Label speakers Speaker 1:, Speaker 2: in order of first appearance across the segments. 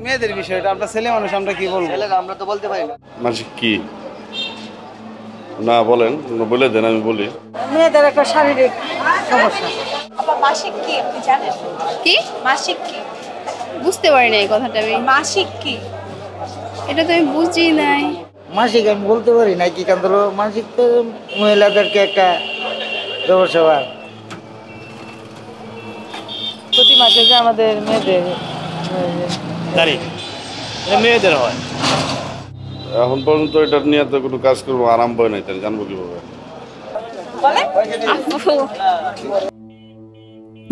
Speaker 1: মেয়েদের বিষয়টা আমরা ছেলে মানুষ আমরা কি বলবো?
Speaker 2: আমরা তো বলতে পারি না।
Speaker 3: মাসিক কি না বলেন, বলে দেন আমি বলি।
Speaker 4: মেয়েদের একটা শারীরিক সমস্যা।
Speaker 5: মাসিক কি আপনি জানেন?
Speaker 6: কি
Speaker 5: মাসিক কি?
Speaker 6: বুঝতে পারি না এই কথাটা আমি।
Speaker 5: মাসিক কি?
Speaker 6: এটা তো আমি বুঝি নাই।
Speaker 4: মাসিক আমি বলতে পারি না কি কারণ হলো মাসিক তো মহিলাদেরকে একটা সমস্যা হয়। প্রতি মাসে যে আমাদের মেয়েদের
Speaker 1: তারিখ মেয়েদের হয়।
Speaker 3: এখন পর্যন্ত এটা নিয়ে তো কোনো কাজ করবো আরম্ভ হয় নাই, তাহলে জানবো কিভাবে?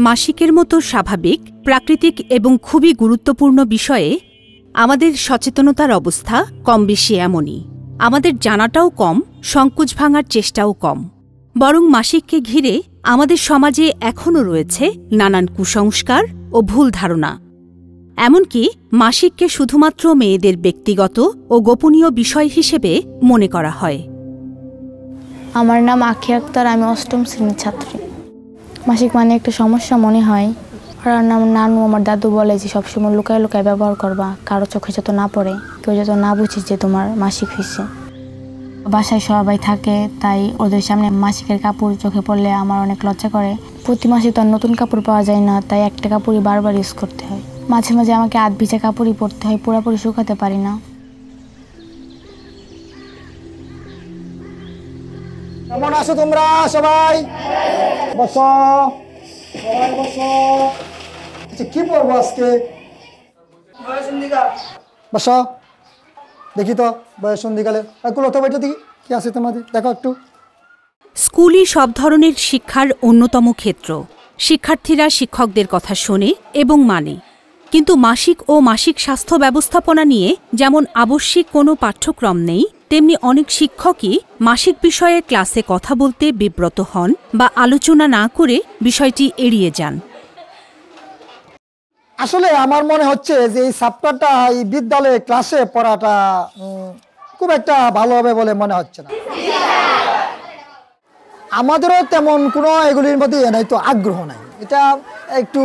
Speaker 7: মাসিকের মতো স্বাভাবিক, প্রাকৃতিক এবং খুবই গুরুত্বপূর্ণ বিষয়ে আমাদের সচেতনতার অবস্থা কম বেশি এমনই। আমাদের জানাটাও কম, সংকোচ ভাঙার চেষ্টাও কম। বরং মাসিককে ঘিরে আমাদের সমাজে এখনও রয়েছে নানান কুসংস্কার ও ভুল ধারণা। এমনকি মাসিককে শুধুমাত্র মেয়েদের ব্যক্তিগত ও গোপনীয় বিষয় হিসেবে মনে করা হয়।
Speaker 8: আমার নাম আখি আক্তার, আমি ৮ম শ্রেণীর ছাত্রী। মাসিক মানে একটা সমস্যা মনে হয়। আর আমার নানু আমার দাদু বলে যে সবসময় লুকায় লুকায় ব্যবহার করবা, কারো চোখে যত না পড়ে, কেউ যত না বুঝি যে তোমার মাসিক হয়েছে। বাসায় সবাই থাকে, তাই ওদের সামনে মাসিকের কাপড় চোখে পড়লে আমার অনেক লজ্জা করে। প্রতি মাসে তো আর নতুন কাপড় পাওয়া যায় না, তাই একটা কাপড়ই বারবার ইউজ করতে হয়। মাঝে মাঝে আমাকে আধ ভিজা কাপড়ই পরতে হয়, পুরোপুরি শুকাতে পারি না।
Speaker 9: কেমন আছো তোমরা সবাই? বসো সবাই বসো। আচ্ছা কি পড়বো আজকে? বসো দেখি তো বয়সন্ধিকালে কুলতা বইটা দেখি কি আছে তোমাদের, দেখো একটু।
Speaker 7: স্কুলই সব ধরনের শিক্ষার অন্যতম ক্ষেত্র। শিক্ষার্থীরা শিক্ষকদের কথা শোনে এবং মানে। কিন্তু মাসিক ও মাসিক স্বাস্থ্য ব্যবস্থাপনা নিয়ে যেমন আবশ্যিক কোনো পাঠ্যক্রম নেই, তেমনি অনেক শিক্ষকই মাসিক বিষয়ে ক্লাসে কথা বলতে বিব্রত হন বা আলোচনা না করে বিষয়টি এড়িয়ে যান।
Speaker 9: আসলে আমার মনে হচ্ছে যে এই চ্যাপ্টারটা এই বিদ্যালয়ে ক্লাসে পড়াটা খুব একটা ভালো হবে বলে মনে হচ্ছে না। আমাদেরও তেমন কোনো এগুলির মধ্যে নাই তো আগ্রহ নাই। এটা একটু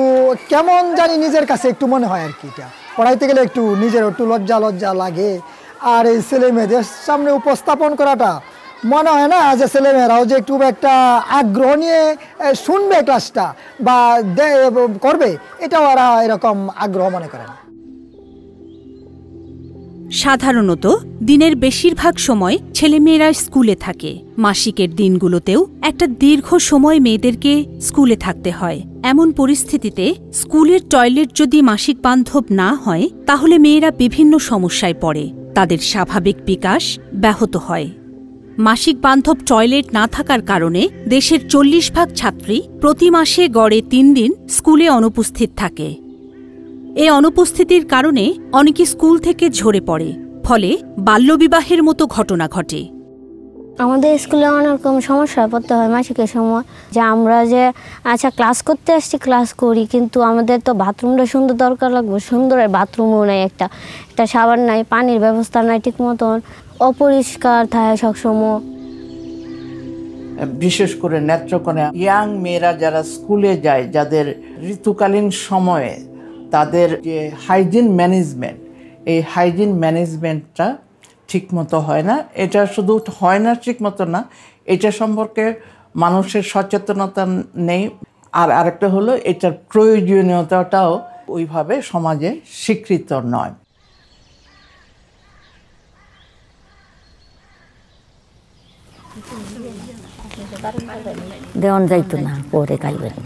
Speaker 9: কেমন জানি নিজের কাছে একটু মনে হয় আর কি। এটা পড়াইতে গেলে একটু নিজের একটু লজ্জা লজ্জা লাগে। আর এই ছেলে মেয়েদের সামনে উপস্থাপন করাটা মনে হয় না যে ছেলেমেয়েরাও যে একটু একটা আগ্রহ নিয়ে শুনবে ক্লাসটা বা করবে, এটাও ওরা এরকম আগ্রহ মনে করে না।
Speaker 7: সাধারণত দিনের বেশিরভাগ সময় ছেলেমেয়েরা স্কুলে থাকে। মাসিকের দিনগুলোতেও একটা দীর্ঘ সময় মেয়েদেরকে স্কুলে থাকতে হয়। এমন পরিস্থিতিতে স্কুলের টয়লেট যদি মাসিক বান্ধব না হয়, তাহলে মেয়েরা বিভিন্ন সমস্যায় পড়ে। তাদের স্বাভাবিক বিকাশ ব্যাহত হয়। মাসিক বান্ধব টয়লেট না থাকার কারণে দেশের ৪০% ছাত্রী প্রতি মাসে গড়ে ৩ দিন স্কুলে অনুপস্থিত থাকে। এ অনুপস্থিতির কারণে অনেকে স্কুল থেকে ঝরে পড়ে, ফলে বাল্যবিবাহের মতো ঘটনা ঘটে।
Speaker 8: আমাদের স্কুলে অনেক রকম সমস্যা পড়তে হয় মাসিকের সময়। যে আমরা যে আচ্ছা ক্লাস করতে আসছি, ক্লাস করি, কিন্তু আমাদের তো বাথরুমটা সুন্দর দরকার লাগবে। সুন্দর বাথরুমও নাই, একটা সাবান নাই, পানির ব্যবস্থা নাই ঠিক মতন, অপরিষ্কার থাকে সবসময়।
Speaker 10: বিশেষ করে নেত্রকোনা ইয়াং মেয়েরা যারা স্কুলে যায়, যাদের ঋতুকালীন সময়ে তাদের যে হাইজিন ম্যানেজমেন্ট, এই হাইজিন ম্যানেজমেন্টটা ঠিকমতো হয় না। এটা শুধু হয় না ঠিকমতো না, এটা সম্পর্কে মানুষের সচেতনতা নেই। আর আরেকটা হলো এটার প্রয়োজনীয়তাটাও ওইভাবে সমাজে স্বীকৃত নয়।
Speaker 11: দেওয়ান যাইতো না, পরে খাইবেন।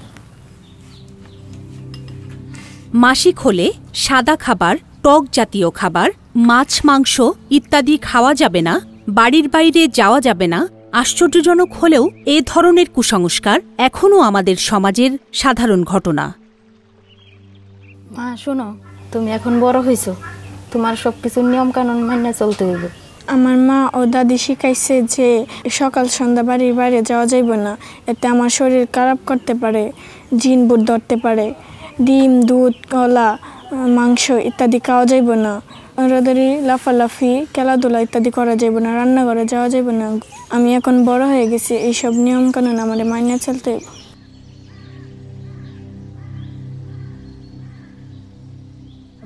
Speaker 7: মাসিক হলে সাদা খাবার, টক জাতীয় খাবার, মাছ মাংস ইত্যাদি খাওয়া যাবে না, বাড়ির বাইরে যাওয়া যাবে না। আশ্চর্যজনক হলেও এ ধরনের কুসংস্কার এখনও আমাদের সমাজের সাধারণ ঘটনা।
Speaker 8: মা শোনো, তুমি এখন বড় হয়েছো, তোমার সবকিছু নিয়ম কানুন মান্য চলতে হইবে।
Speaker 12: আমার মা ও দাদি শিখাইছে যে সকাল সন্ধ্যা বাড়ির বাইরে যাওয়া যাইব না, এতে আমার শরীর খারাপ করতে পারে, জিন ভূত ধরতে পারে। ডিম, দুধ, কলা, মাংস ইত্যাদি খাওয়া যাইব না। দৌড়াদৌড়ি, লাফালাফি, খেলাধুলা ইত্যাদি করা যাইব না, রান্নাঘরে যাওয়া যাইব না। আমি এখন বড় হয়ে গেছি, এইসব নিয়ম কানুন আমাদের মানিয়ে চলতে হইব।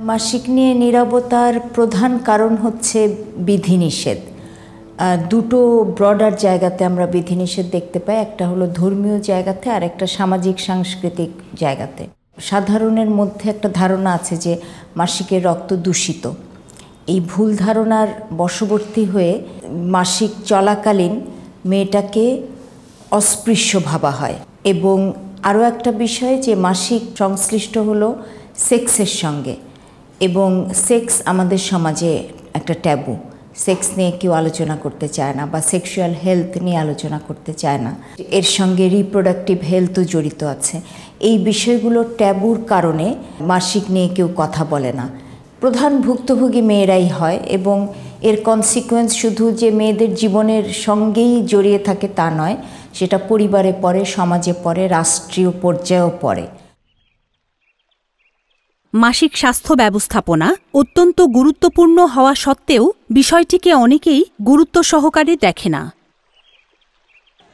Speaker 11: মাসিক নিয়ে নীরবতার প্রধান কারণ হচ্ছে বিধিনিষেধ। দুটো ব্রডার জায়গাতে আমরা বিধিনিষেধ দেখতে পাই, একটা হলো ধর্মীয় জায়গাতে আর একটা সামাজিক সাংস্কৃতিক জায়গাতে। সাধারণের মধ্যে একটা ধারণা আছে যে মাসিকের রক্ত দূষিত। এই ভুল ধারণার বশবর্তী হয়ে মাসিক চলাকালীন মেয়েটাকে অস্পৃশ্য ভাবা হয়। এবং আরও একটা বিষয় যে মাসিক সংশ্লিষ্ট হলো সেক্সের সঙ্গে, এবং সেক্স আমাদের সমাজে একটা ট্যাবু। সেক্স নিয়ে কেউ আলোচনা করতে চায় না বা সেক্সুয়াল হেলথ নিয়ে আলোচনা করতে চায় না। এর সঙ্গে রিপ্রোডাক্টিভ হেলথও জড়িত আছে। এই বিষয়গুলো ট্যাবুর কারণে মাসিক নিয়ে কেউ কথা বলে না। প্রধান ভুক্তভোগী মেয়েরাই হয়, এবং এর কনসিকুয়েন্স শুধু যে মেয়েদের জীবনের সঙ্গেই জড়িয়ে থাকে তা নয়, সেটা পরিবারে পড়ে, সমাজে পড়ে, রাষ্ট্রীয় পর্যায়েও পড়ে।
Speaker 7: মাসিক স্বাস্থ্য ব্যবস্থাপনা অত্যন্ত গুরুত্বপূর্ণ হওয়া সত্ত্বেও বিষয়টিকে অনেকেই গুরুত্ব সহকারে দেখে না।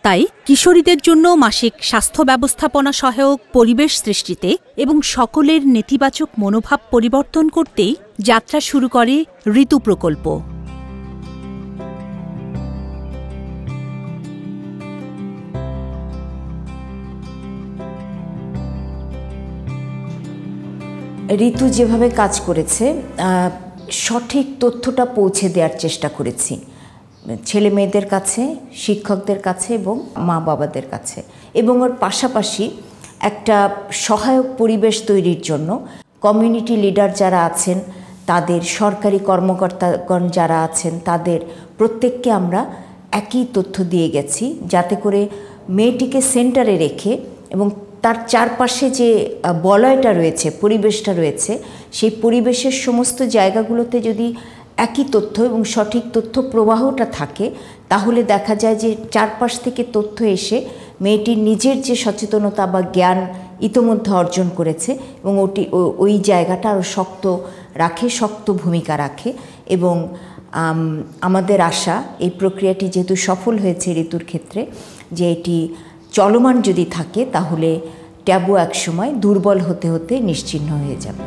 Speaker 7: তাই কিশোরীদের জন্য মাসিক স্বাস্থ্য ব্যবস্থাপনা সহায়ক পরিবেশ সৃষ্টিতে এবং সকলের নেতিবাচক মনোভাব পরিবর্তন করতেই যাত্রা শুরু করে ঋতু প্রকল্প।
Speaker 11: ঋতু যেভাবে কাজ করেছে, সঠিক তথ্যটা পৌঁছে দেওয়ার চেষ্টা করেছি ছেলে মেয়েদের কাছে, শিক্ষকদের কাছে এবং মা বাবাদের কাছে। এবং ওর পাশাপাশি একটা সহায়ক পরিবেশ তৈরির জন্য কমিউনিটি লিডার যারা আছেন, তাদের সরকারি কর্মকর্তাগণ যারা আছেন, তাদের প্রত্যেককে আমরা একই তথ্য দিয়ে গেছি, যাতে করে মেয়েটিকে সেন্টারে রেখে এবং তার চারপাশে যে বলয়টা রয়েছে, পরিবেশটা রয়েছে, সেই পরিবেশের সমস্ত জায়গাগুলোতে যদি একই তথ্য এবং সঠিক তথ্য প্রবাহটা থাকে, তাহলে দেখা যায় যে চারপাশ থেকে তথ্য এসে মেয়েটির নিজের যে সচেতনতা বা জ্ঞান ইতোমধ্যে অর্জন করেছে এবং ওই জায়গাটা আরও শক্ত ভূমিকা রাখে। এবং আমাদের আশা, এই প্রক্রিয়াটি যেহেতু সফল হয়েছে ঋতুর ক্ষেত্রে, যে এটি চলমান যদি থাকে তাহলে ট্যাবু একসময় দুর্বল হতে হতে নিশ্চিহ্ন হয়ে যাবে।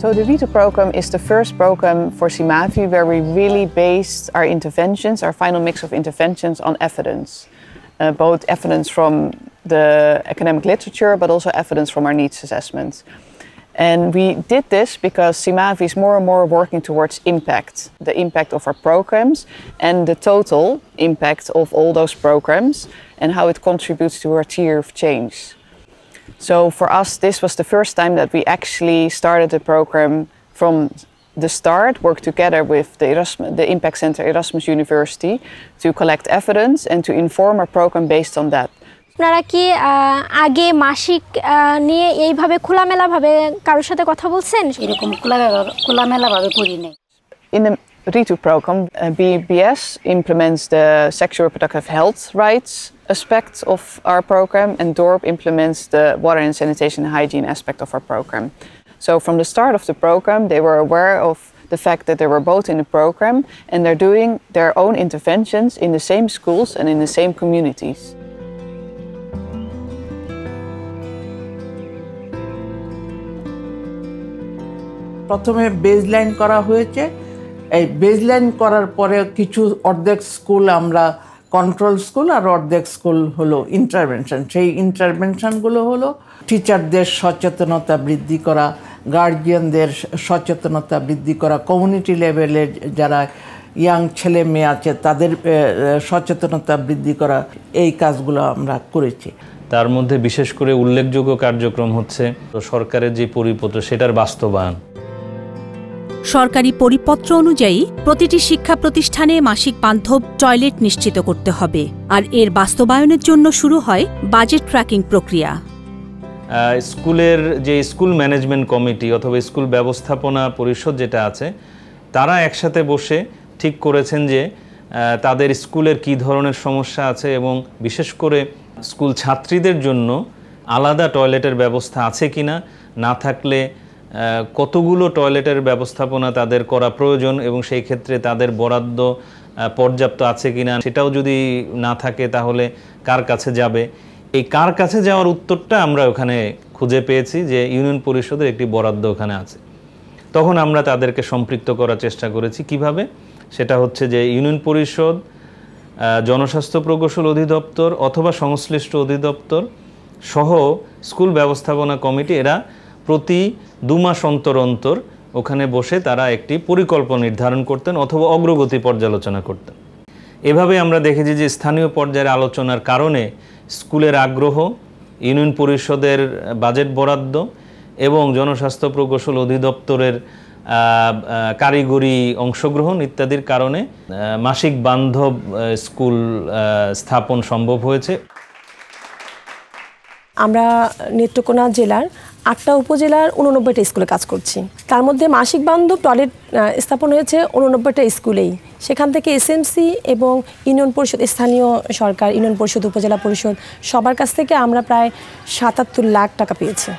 Speaker 2: So the RITU program is the first program for CIMAVI where we really based our interventions, our final mix of interventions, on evidence. Both evidence from the academic literature, but also evidence from our needs assessments. And we did this because CIMAVI is more and more working towards impact, the impact of our programs and the total impact of all those programs and how it contributes to our tier of change. So for us, this was the first time that we actually started the program from the start, worked together with the Impact Center Erasmus University to collect evidence and to inform our program based on that.
Speaker 13: আপনারা কি আগে মাসিক নিয়ে এইভাবে খোলামেলাভাবে কারোর সাথে কথা বলছেন?
Speaker 11: এরকম খোলামেলাভাবে করি নাই।
Speaker 2: In the RITU program, BBS implements the sexual reproductive health rights aspect of our program, and DORP implements the water and sanitation and hygiene aspect of our program. So from the start of the program, they were aware of the fact that they were both in the program and they're doing their own interventions in the same schools and in the same communities.
Speaker 10: প্রথমে baseline করা হয়েছে। এই baseline করার পরে কিছু অর্ধেক school আমরা control school আর অর্ধেক স্কুল হলো ইন্টারভেনশন। সেই ইন্টারভেনশনগুলো হলো টিচারদের সচেতনতা বৃদ্ধি করা, গার্জিয়ানদের সচেতনতা বৃদ্ধি করা, কমিউনিটি লেভেলের যারা ইয়াং ছেলে মেয়ে আছে তাদের সচেতনতা বৃদ্ধি করা, এই কাজগুলো আমরা করেছি।
Speaker 14: তার মধ্যে বিশেষ করে উল্লেখযোগ্য কার্যক্রম হচ্ছে সরকারের যে পরিপত্র সেটার বাস্তবায়ন।
Speaker 7: সরকারি পরিপত্র অনুযায়ী প্রতিটি শিক্ষা প্রতিষ্ঠানে মাসিক বান্ধব টয়লেট নিশ্চিত করতে হবে, আর এর বাস্তবায়নের জন্য শুরু হয় বাজেট ট্র্যাকিং প্রক্রিয়া।
Speaker 14: স্কুলের যে স্কুল ম্যানেজমেন্ট কমিটি অথবা স্কুল ব্যবস্থাপনা পরিষদ যেটা আছে, তারা একসাথে বসে ঠিক করেছেন যে তাদের স্কুলের কী ধরনের সমস্যা আছে এবং বিশেষ করে স্কুল ছাত্রীদের জন্য আলাদা টয়লেটের ব্যবস্থা আছে কিনা, না থাকলে কতগুলো টয়লেটের ব্যবস্থাপনা তাদের করা প্রয়োজন এবং সেই ক্ষেত্রে তাদের বরাদ্দ পর্যাপ্ত আছে কিনা, সেটাও যদি না থাকে তাহলে কার কাছে যাবে। এই কার কাছে যাওয়ার উত্তরটা আমরা ওখানে খুঁজে পেয়েছি যে ইউনিয়ন পরিষদের একটি বরাদ্দ ওখানে আছে। তখন আমরা তাদেরকে সম্পৃক্ত করার চেষ্টা করেছি। কিভাবে? সেটা হচ্ছে যে ইউনিয়ন পরিষদ, জনস্বাস্থ্য প্রকৌশল অধিদপ্তর অথবা সংশ্লিষ্ট অধিদপ্তর সহ স্কুল ব্যবস্থাপনা কমিটি এরা প্রতি 2 মাস অন্তর অন্তর ওখানে বসে তারা একটি পরিকল্পনা নির্ধারণ করতেন অথবা অগ্রগতি পর্যালোচনা করতেন। এভাবে আমরা দেখেছি যে স্থানীয় পর্যায়ের আলোচনার কারণে স্কুলের আগ্রহ, ইউনিয়ন পরিষদের বাজেট বরাদ্দ এবং জনস্বাস্থ্য প্রকৌশল অধিদপ্তরের কারিগরি অংশগ্রহণ ইত্যাদির কারণে মাসিক বান্ধব স্কুল স্থাপন সম্ভব হয়েছে।
Speaker 15: আমরা নেত্রকোনা জেলার 8টা উপজেলার 89টা স্কুলে কাজ করছি। তার মধ্যে মাসিক বান্ধব টয়লেট স্থাপন হয়েছে 89টা স্কুলেই। সেখান থেকে এসএমসি এবং ইউনিয়ন পরিষদ, স্থানীয় সরকার, ইউনিয়ন পরিষদ, উপজেলা পরিষদ সবার কাছ থেকে আমরা প্রায় 77 লাখ টাকা পেয়েছি।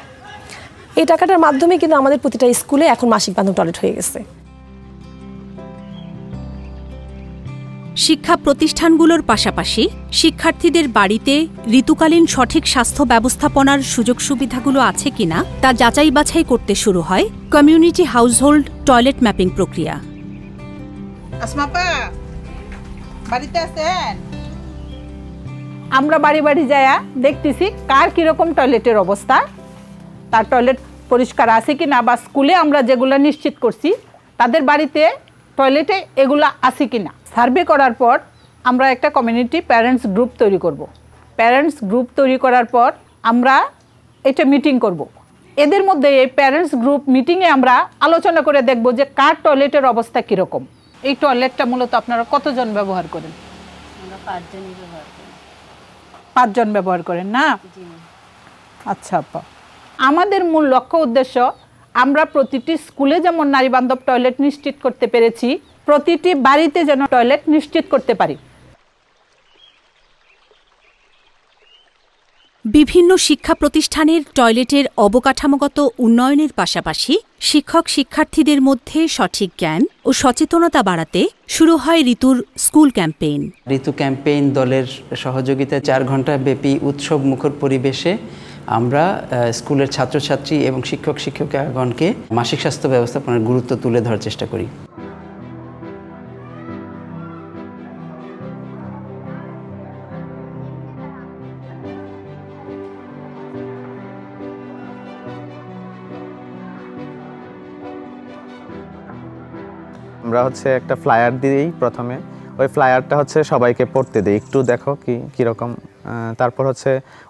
Speaker 15: এই টাকাটার মাধ্যমে কিন্তু আমাদের প্রতিটা স্কুলে এখন মাসিক বান্ধব টয়লেট হয়ে গেছে।
Speaker 7: শিক্ষা প্রতিষ্ঠানগুলোর পাশাপাশি শিক্ষার্থীদের বাড়িতে ঋতুকালীন সঠিক স্বাস্থ্য ব্যবস্থাপনার সুযোগ সুবিধাগুলো আছে কিনা তা যাচাই বাছাই করতে শুরু হয় কমিউনিটি হাউসহোল্ড টয়লেট ম্যাপিং প্রক্রিয়া।
Speaker 16: বাড়িতে আছেন? আমরা বাড়ি বাড়ি যায়া দেখতেছি কার কিরকম টয়লেটের অবস্থা, তার টয়লেট পরিষ্কার আছে কিনা, বা স্কুলে আমরা যেগুলো নিশ্চিত করছি তাদের বাড়িতে টয়লেটে এগুলো আছে কিনা। সার্ভে করার পর আমরা একটা কমিউনিটি প্যারেন্টস গ্রুপ তৈরি করব। প্যারেন্টস গ্রুপ তৈরি করার পর আমরা এটা মিটিং করব। এদের মধ্যে এই প্যারেন্টস গ্রুপ মিটিংয়ে আমরা আলোচনা করে দেখব যে কার টয়লেটের অবস্থা কীরকম। এই টয়লেটটা মূলত আপনারা কতজন ব্যবহার করেন?
Speaker 17: আমরা 5 জনই ব্যবহার করি।
Speaker 16: 5 জন ব্যবহার করেন না? আচ্ছা আপা, আমাদের মূল লক্ষ্য উদ্দেশ্য আমরা প্রতিটি স্কুলে যেমন নারী বান্ধব টয়লেট নিশ্চিত করতে পেরেছি, প্রতিটি বাড়িতে যেন টয়লেট নিশ্চিত করতে পারি।
Speaker 7: বিভিন্ন শিক্ষা প্রতিষ্ঠানের টয়লেটের অবকাঠামোগত উন্নয়নের পাশাপাশি শিক্ষক শিক্ষার্থীদের মধ্যে সঠিক জ্ঞান ও সচেতনতা বাড়াতে শুরু হয় ঋতুর স্কুল ক্যাম্পেইন।
Speaker 18: ঋতু ক্যাম্পেইন দলের সহযোগিতায় 4 ঘন্টা ব্যাপী উৎসব মুখর পরিবেশে আমরা স্কুলের ছাত্রছাত্রী এবং শিক্ষক শিক্ষিকাগণকে মাসিক স্বাস্থ্য ব্যবস্থাপনার গুরুত্ব তুলে ধরার চেষ্টা করি।
Speaker 19: আমরা একটা ফ্লায়ার দিই প্রথমে, ওই ফ্লায়ারটা সবাইকে পড়তে দিই, একটু দেখো কীরকম। তারপর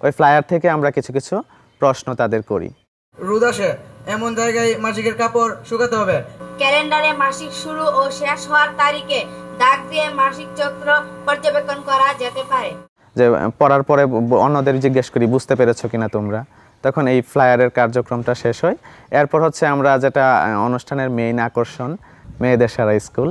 Speaker 19: ওই ফ্লায়ার থেকে আমরা কিছু কিছু প্রশ্ন তাদের করি।
Speaker 20: রোদ আসে এমন জায়গায় মাসিকের কাপড় শুকাতে হবে।
Speaker 21: ক্যালেন্ডারে মাসিক শুরু ও শেষ হওয়ার তারিখে দাগ দিয়ে মাসিক চক্র পর্যবেক্ষণ করা যেতে পারে।
Speaker 19: যে পড়ার পরে অন্যদের জিজ্ঞেস করি বুঝতে পেরেছো কিনা তোমরা, তখন এই ফ্লায়ারের কার্যক্রমটা শেষ হয়। এরপর আমরা যেটা অনুষ্ঠানের মেইন আকর্ষণ, মেয়েদের সারা স্কুল।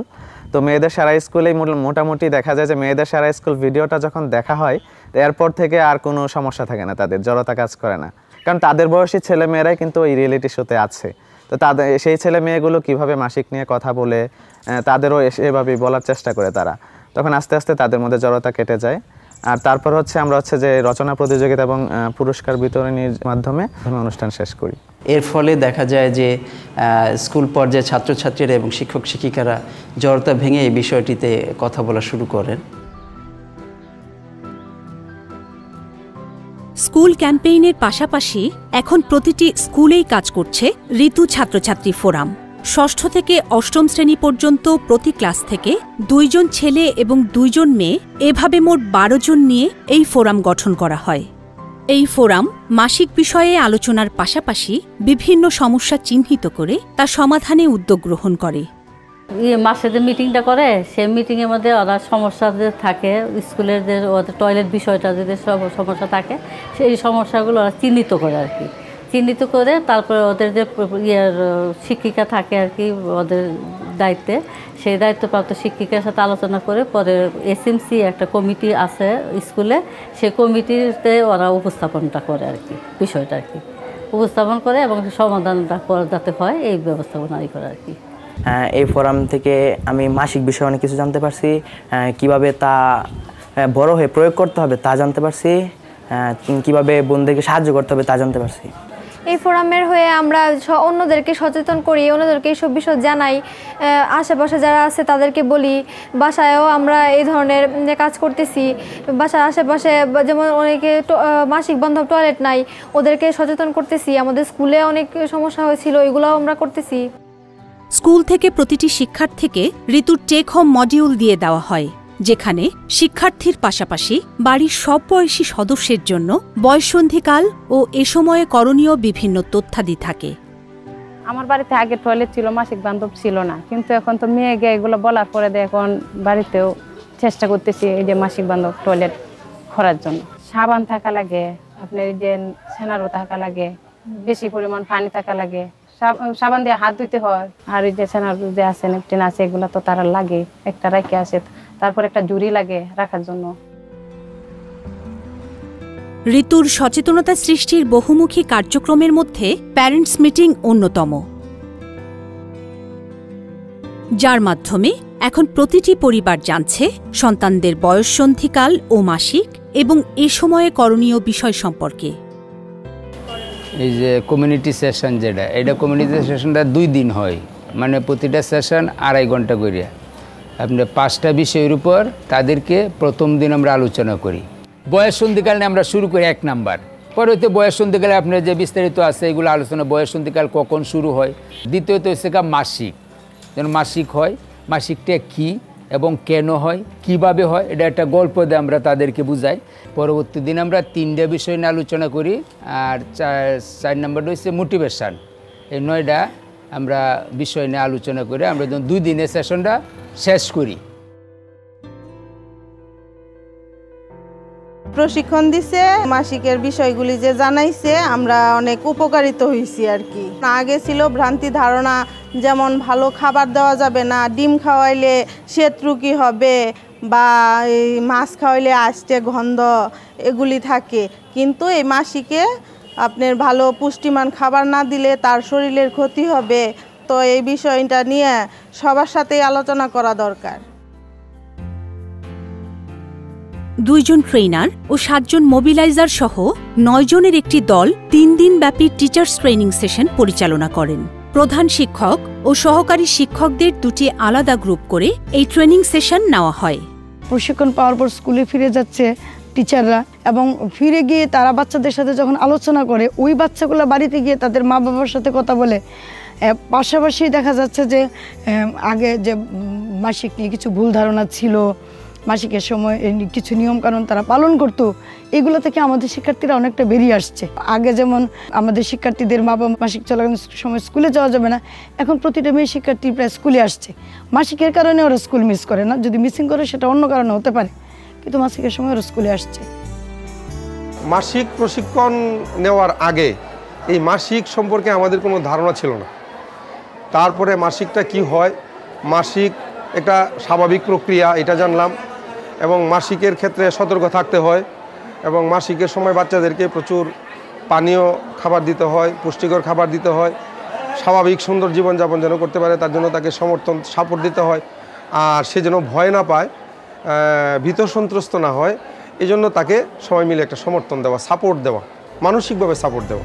Speaker 19: তো মেয়েদের সারা স্কুলে মোটামুটি দেখা যায় যে মেয়েদের সারা স্কুল ভিডিওটা যখন দেখা হয়, এরপর থেকে আর কোনো সমস্যা থাকে না, তাদের জড়তা কাজ করে না, কারণ তাদের বয়সী ছেলে মেয়েরাই কিন্তু ওই রিয়েলিটি শোতে আছে। তো তাদের সেই ছেলে মেয়েগুলো কীভাবে মাসিক নিয়ে কথা বলে, তাদেরও এভাবেই বলার চেষ্টা করে তারা, তখন আস্তে আস্তে তাদের মধ্যে জড়তা কেটে যায়। আর তারপর আমরা যে রচনা প্রতিযোগিতা এবং পুরস্কার বিতরণীর মাধ্যমে অনুষ্ঠান শেষ করি।
Speaker 18: এর ফলে দেখা যায় যে স্কুল পর্যায়ে ছাত্রছাত্রীরা এবং শিক্ষক শিক্ষিকারা জড়তা ভেঙে এই বিষয়টিতে কথা বলা শুরু করেন।
Speaker 7: স্কুল ক্যাম্পেইনের পাশাপাশি এখন প্রতিটি স্কুলেই কাজ করছে ঋতু ছাত্রছাত্রী ফোরাম। 6ষ্ঠ থেকে 8ম শ্রেণী পর্যন্ত প্রতি ক্লাস থেকে 2 জন ছেলে এবং 2 জন মেয়ে, এভাবে মোট 12 জন নিয়ে এই ফোরাম গঠন করা হয়। এই ফোরাম মাসিক বিষয়ে আলোচনার পাশাপাশি বিভিন্ন সমস্যা চিহ্নিত করে তা সমাধানে উদ্যোগ গ্রহণ করে।
Speaker 17: মাসে যে মিটিংটা করে সেই মিটিংয়ের মধ্যে ওরা সমস্যা যে থাকে স্কুলের যে ওদের টয়লেট বিষয়টা যদি সমস্যা থাকে সেই সমস্যাগুলো ওরা চিহ্নিত করে আর কি, চিহ্নিত করে তারপরে ওদের যে শিক্ষিকা থাকে আর কি ওদের দায়িত্বে, সেই দায়িত্বপ্রাপ্ত শিক্ষিকার সাথে আলোচনা করে পরে এসএমসি একটা কমিটি আছে স্কুলে, সেই কমিটিতে ওরা উপস্থাপনটা করে আর কি, বিষয়টা আর কি উপস্থাপন করে এবং সমাধানটা যাতে হয় এই ব্যবস্থাপনাই করে আর কি।
Speaker 22: এই ফোরাম থেকে আমি মাসিক বিষয়ে অনেক কিছু জানতে পারছি, কিভাবে তা বড় হয়ে প্রয়োগ করতে হবে তা জানতে পারছি। কিভাবে বোনদেরকে সাহায্য করতে হবে তা জানতে পারছি।
Speaker 5: এই ফোরামের হয়ে আমরা অন্যদেরকে সচেতন করি, অন্যদেরকে এইসব বিষয় জানাই, আশেপাশে যারা আছে তাদেরকে বলি। বাসায়ও আমরা এই ধরনের কাজ করতেছি। বাসার আশেপাশে যেমন অনেকে মাসিক বান্ধব টয়লেট নাই, ওদেরকে সচেতন করতেছি। আমাদের স্কুলে অনেক সমস্যা হয়েছিল, এগুলোও আমরা করতেছি।
Speaker 7: স্কুল থেকে প্রতিটি শিক্ষার্থীকে ঋতুর টেক হোম মডিউল দিয়ে দেওয়া হয়, যেখানে শিক্ষার্থীর পাশাপাশি বাড়ির সব বয়সী সদস্যের জন্য বয়ঃসন্ধিকাল ও এ সময়ে করণীয় বিভিন্ন তথ্যাদি থাকে।
Speaker 6: আমার বাড়িতে আগে টয়লেট ছিল, মাসিক বান্ধব ছিল না, কিন্তু এখন তো মেয়ে গিয়ে এগুলো বলার পরে এখন বাড়িতেও চেষ্টা করতেছি এই যে মাসিক বান্ধব টয়লেট করার জন্য। সাবান থাকা লাগে, আপনার এই যে সেনারও থাকা লাগে, বেশি পরিমাণ পানি থাকা লাগে, সাবান দিয়ে হাত ধুতে হয়। আর এই যে সেনার যে আছে নেপটিন আছে, এগুলো তো তারা লাগে, একটা রাখে আসে, তারপর একটা জুড়ি লাগে রাখার জন্য।
Speaker 7: ঋতুর সচেতনতা সৃষ্টির বহুমুখী কার্যক্রমের মধ্যে প্যারেন্টস মিটিং অন্যতম, যার মাধ্যমে এখন প্রতিটি পরিবার জানছে সন্তানদের বয়ঃসন্ধিকাল ও মাসিক এবং এ সময়ে করণীয় বিষয় সম্পর্কে।
Speaker 23: এই যে কমিউনিটি সেশন যেটা, এটা কমিউনিটি সেশনটা 2 দিন হয়, মানে প্রতিটা সেশন 2.5 ঘন্টা করিয়া। আপনার 5টা বিষয়ের উপর তাদেরকে প্রথম দিন আমরা আলোচনা করি। বয়ঃসন্ধিকালে আমরা শুরু করি 1 নাম্বার, পরে হইতে বয়ঃসন্ধিকালে আপনার যে বিস্তারিত আছে এগুলো আলোচনা, বয়ঃসন্ধিকাল কখন শুরু হয়। দ্বিতীয়ত হচ্ছে মাসিক, যেন মাসিক হয়, মাসিকটা কি এবং কেন হয়, কিভাবে হয়, এটা একটা গল্প দিয়ে আমরা তাদেরকে বুঝাই। পরবর্তী দিন আমরা 3টা বিষয় নিয়ে আলোচনা করি। আর 4 নাম্বারটা হচ্ছে মোটিভেশন। এই 9টা আমরা বিষয় নিয়ে আলোচনা করে আমরা 2 দিনের সেশনটা শেষ করি।
Speaker 24: প্রশিক্ষণ দিছে, মাসিকের বিষয়গুলি যে জানাইছে, আমরা অনেক উপকারিত হয়েছি আর কি। আগে ছিল ভ্রান্তি ধারণা, যেমন ভালো খাবার দেওয়া যাবে না, ডিম খাওয়াইলে শ্বেতরুকি হবে, বা এই মাছ খাওয়াইলে আষ্টে গন্ধ, এগুলি থাকে। কিন্তু এই মাসিকে আপনার ভালো পুষ্টিমান খাবার না দিলে তার শরীরের ক্ষতি হবে। তো এই বিষয়টা নিয়ে সবার সাথেই আলোচনা করা দরকার।
Speaker 7: 2 জন ট্রেনার ও 7 জন মোবিলাইজার সহ 9 জনের একটি দল 3 দিন ব্যাপী টিচার্স ট্রেনিং সেশন পরিচালনা করেন। প্রধান শিক্ষক ও সহকারী শিক্ষকদের 2টি আলাদা গ্রুপ করে এই ট্রেনিং সেশন নেওয়া হয়।
Speaker 25: প্রশিক্ষণ পাওয়ার পর স্কুলে ফিরে যাচ্ছে টিচাররা, এবং ফিরে গিয়ে তারা বাচ্চাদের সাথে যখন আলোচনা করে, ওই বাচ্চাগুলো বাড়িতে গিয়ে তাদের মা বাবার সাথে কথা বলে। পাশাপাশি দেখা যাচ্ছে যে আগে যে মাসিক নিয়ে কিছু ভুল ধারণা ছিল, মাসিকের সময় কিছু নিয়মকানুন তারা পালন করতো, এগুলো থেকে আমাদের শিক্ষার্থীরা অনেকটা বেরিয়ে আসছে। আগে যেমন আমাদের শিক্ষার্থীদের মা বাবা মাসিক চলাকালীন সময় স্কুলে যাওয়া যাবে না, এখন প্রতিটা মেয়ে শিক্ষার্থী প্রায় স্কুলে আসছে। মাসিকের কারণে ওরা স্কুল মিস করে না, যদি মিসিং করে সেটা অন্য কারণে হতে পারে, কিন্তু মাসিকের সময় ওরা স্কুলে আসছে।
Speaker 26: মাসিক প্রশিক্ষণ নেওয়ার আগে এই মাসিক সম্পর্কে আমাদের কোনো ধারণা ছিল না। তারপরে মাসিকটা কি হয়, মাসিক একটা স্বাভাবিক প্রক্রিয়া, এটা জানলাম। এবং মাসিকের ক্ষেত্রে সতর্ক থাকতে হয়, এবং মাসিকের সময় বাচ্চাদেরকে প্রচুর পানীয় খাবার দিতে হয়, পুষ্টিকর খাবার দিতে হয়, স্বাভাবিক সুন্দর জীবনযাপন যেন করতে পারে তার জন্য তাকে সমর্থন সাপোর্ট দিতে হয়। আর সে যেন ভয় না পায়, ভীত সন্ত্রস্ত না হয়, এই জন্য তাকে সবাই মিলে একটা সমর্থন দেওয়া, সাপোর্ট দেওয়া, মানসিকভাবে সাপোর্ট দেওয়া।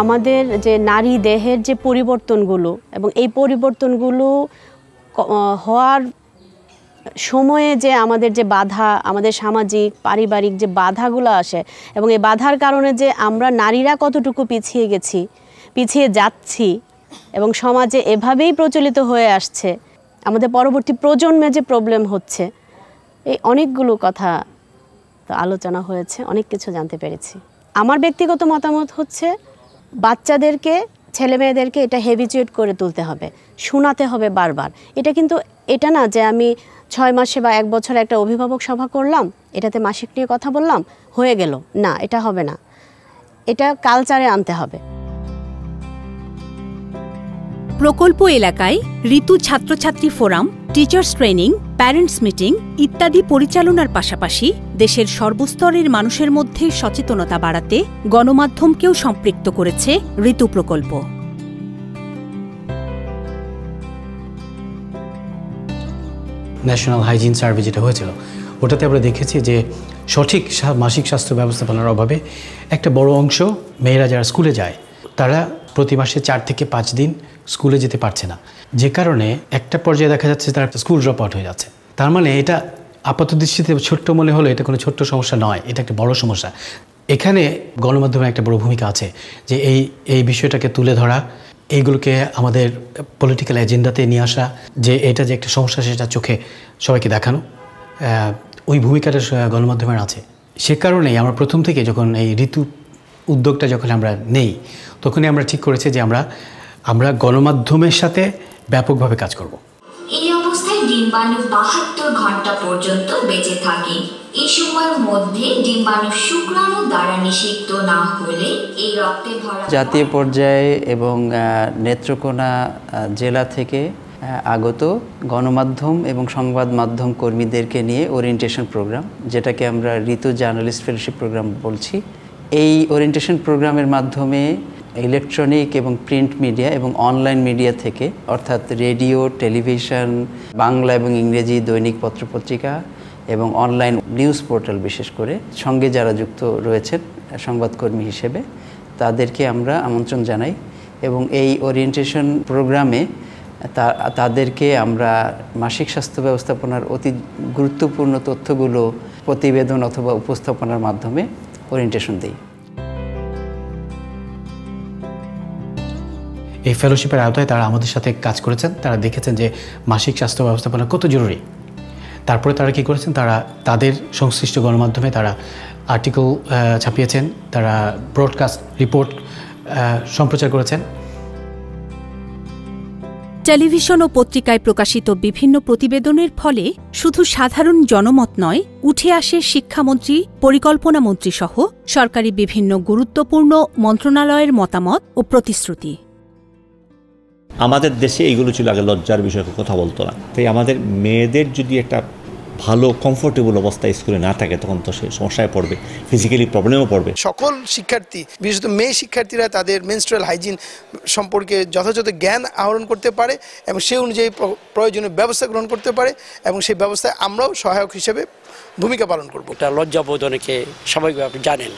Speaker 27: আমাদের যে নারী দেহের যে পরিবর্তনগুলো, এবং এই পরিবর্তনগুলো হওয়ার সময়ে যে আমাদের যে বাধা, আমাদের সামাজিক পারিবারিক যে বাধাগুলো আসে, এবং এই বাধার কারণে যে আমরা নারীরা কতটুকু পিছিয়ে গেছি, পিছিয়ে যাচ্ছি, এবং সমাজে এভাবেই প্রচলিত হয়ে আসছে, আমাদের পরবর্তী প্রজন্মে যে প্রবলেম হচ্ছে, এই অনেকগুলো কথা তো আলোচনা হয়েছে, অনেক কিছু জানতে পেরেছি। আমার ব্যক্তিগত মতামত হচ্ছে বাচ্চাদেরকে, ছেলে মেয়েদেরকে এটা হ্যাবিচুয়েট করে তুলতে হবে, শোনাতে হবে বারবার। এটা কিন্তু এটা না যে আমি 6 মাসে বা 1 বছরে একটা অভিভাবক সভা করলাম, এটাতে মাসিক নিয়ে কথা বললাম, হয়ে গেল, না, এটা হবে না, এটা কালচারে আনতে হবে।
Speaker 7: প্রকল্প এলাকায় ঋতু ছাত্রছাত্রী forum, teachers training, parents meeting ইত্যাদি পরিচালনার পাশাপাশি দেশের সর্বস্তরের মানুষের মধ্যে সচেতনতা বাড়াতে গণমাধ্যমকেও সম্পৃক্ত করেছে ঋতু প্রকল্প।
Speaker 28: ন্যাশনাল হাইজিন সার্ভে যেটা হয়েছিল,
Speaker 1: ওটাতে আমরা দেখেছি যে সঠিক মাসিক স্বাস্থ্য ব্যবস্থাপনার অভাবে একটা বড় অংশ মেয়েরা যারা স্কুলে যায় তারা প্রতি মাসে 4 থেকে 5 দিন স্কুলে যেতে পারছে না, যে কারণে একটা পর্যায়ে দেখা যাচ্ছে তারা স্কুল ড্রপ আউট হয়ে যাচ্ছে। তার মানে এটা আপাত দৃষ্টিতে ছোট্ট মনে হলো, এটা কোনো ছোট্ট সমস্যা নয়, এটা একটা বড় সমস্যা। এখানে গণমাধ্যমের একটা বড় ভূমিকা আছে যে এই বিষয়টাকে তুলে ধরা, এইগুলোকে আমাদের পলিটিক্যাল এজেন্ডাতে নিয়ে আসা, যে এটা যে একটা সমস্যা সেটা চোখে সবাইকে দেখানো, ওই ভূমিকাটা গণমাধ্যমের আছে। সে কারণেই আমরা প্রথম থেকে যখন এই ঋতু উদ্যোগটা যখন আমরা নেই তখনই আমরা ঠিক করেছি যে আমরা গণমাধ্যমের সাথে ব্যাপকভাবে কাজ করব।
Speaker 3: এই অবস্থায় ডিম্বাণু 72 ঘন্টা পর্যন্ত বেঁচে থাকে। এই সময়ের মধ্যে ডিম্বাণু শুক্রাণু দ্বারা নিষিক্ত না হলে এই রক্তে ভরা
Speaker 18: জাতীয় পর্যায়ে এবং নেত্রকোনা জেলা থেকে আগত গণমাধ্যম এবং সংবাদ মাধ্যম কর্মীদেরকে নিয়ে ওরিয়েন্টেশন প্রোগ্রাম, যেটাকে আমরা ঋতু জার্নালিস্ট ফেলোশিপ প্রোগ্রাম বলছি। এই ওরিয়েন্টেশন প্রোগ্রামের মাধ্যমে ইলেকট্রনিক এবং প্রিন্ট মিডিয়া এবং অনলাইন মিডিয়া থেকে, অর্থাৎ রেডিও, টেলিভিশন, বাংলা এবং ইংরেজি দৈনিক পত্রপত্রিকা এবং অনলাইন নিউজ পোর্টাল বিশেষ করে সঙ্গে যারা যুক্ত রয়েছেন সংবাদকর্মী হিসেবে তাদেরকে আমরা আমন্ত্রণ জানাই এবং এই ওরিয়েন্টেশন প্রোগ্রামে তাদেরকে আমরা মাসিক স্বাস্থ্য ব্যবস্থাপনার অতি গুরুত্বপূর্ণ তথ্যগুলো প্রতিবেদন অথবা উপস্থাপনার মাধ্যমে ওরিয়েন্টেশন দিই।
Speaker 1: এই ফেলোশিপের আওতায় তারা আমাদের সাথে কাজ করেছেন, তারা দেখেছেন যে মাসিক স্বাস্থ্য ব্যবস্থাপনা কত জরুরি। তারপরে তারা কি করেছেন, তারা তাদের সংশ্লিষ্ট গণমাধ্যমে তারা আর্টিকেল ছাপিয়েছেন, তারা ব্রডকাস্ট রিপোর্ট সম্প্রচার করেছেন।
Speaker 7: টেলিভিশন ও পত্রিকায় প্রকাশিত বিভিন্ন প্রতিবেদনের ফলে শুধু সাধারণ জনমত নয়, উঠে আসে শিক্ষামন্ত্রী, পরিকল্পনা মন্ত্রী সহ সরকারি বিভিন্ন গুরুত্বপূর্ণ মন্ত্রণালয়ের মতামত ও প্রতিশ্রুতি।
Speaker 4: আমাদের দেশে এইগুলো ছিল আগে লজ্জার বিষয়ে কথা বলতো না, তাই আমাদের মেয়েদের যদি একটা ভালো কমফোর্টেবল অবস্থায় স্কুলে না থাকে তখন তো সে সমস্যায় পড়বে, ফিজিক্যালি প্রবলেমও পড়বে।
Speaker 8: সকল শিক্ষার্থী, বিশেষত মেয়ে শিক্ষার্থীরা তাদের মেনস্ট্রুয়াল হাইজিন সম্পর্কে যথাযথ জ্ঞান আহরণ করতে পারে এবং সেই অনুযায়ী প্রয়োজনীয় ব্যবস্থা গ্রহণ করতে পারে এবং সেই ব্যবস্থায় আমরাও সহায়ক হিসেবে ভূমিকা পালন করব।
Speaker 9: এটা লজ্জাবোধ অনেকে স্বাভাবিকভাবে আপনি জানেন,